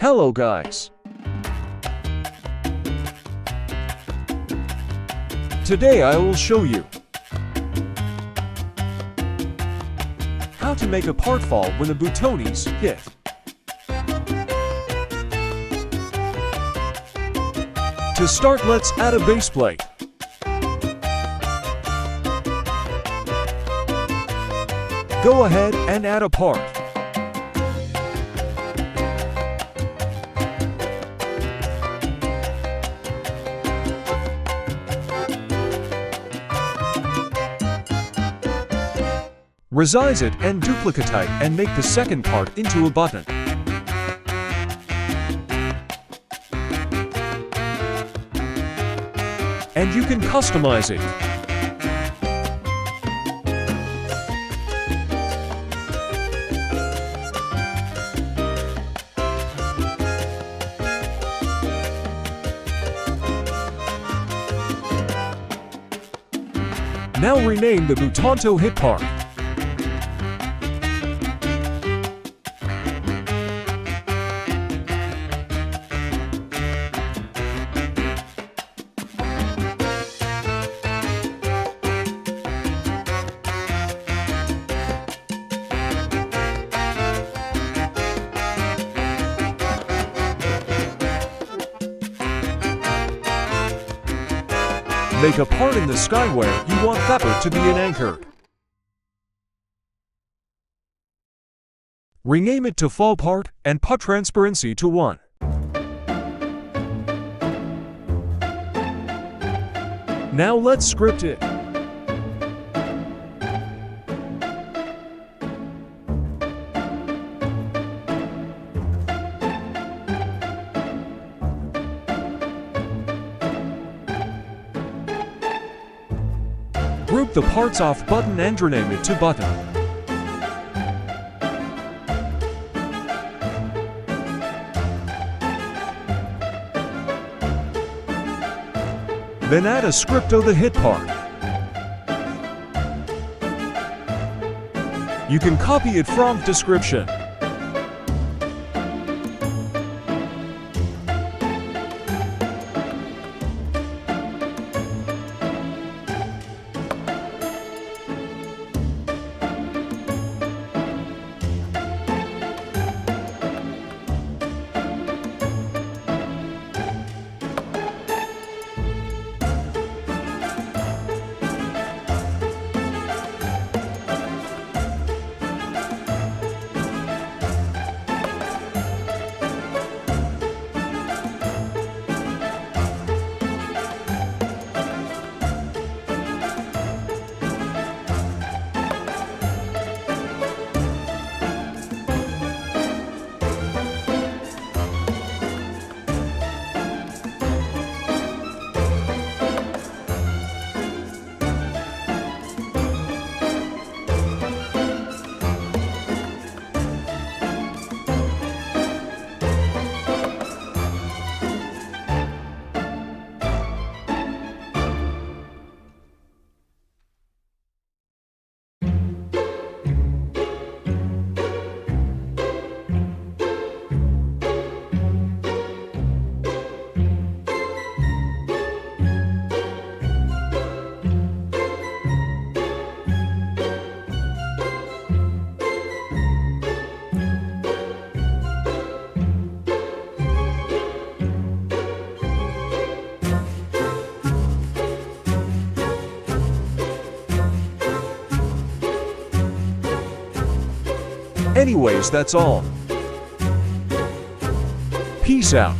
Hello guys! Today I will show you how to make a part fall when the buttons hit. To start, let's add a base plate. Go ahead and add a part. Resize it and duplicate it and make the second part into a button. And you can customize it. Now rename the button to hit part. Make a part in the sky where you want that part to be anchored. Rename it to FallPart and part.Transparency to 1. Now let's script it. Group the parts off button and rename it to button. Then add a script of the hit part. You can copy it from description. Anyways, that's all. Peace out.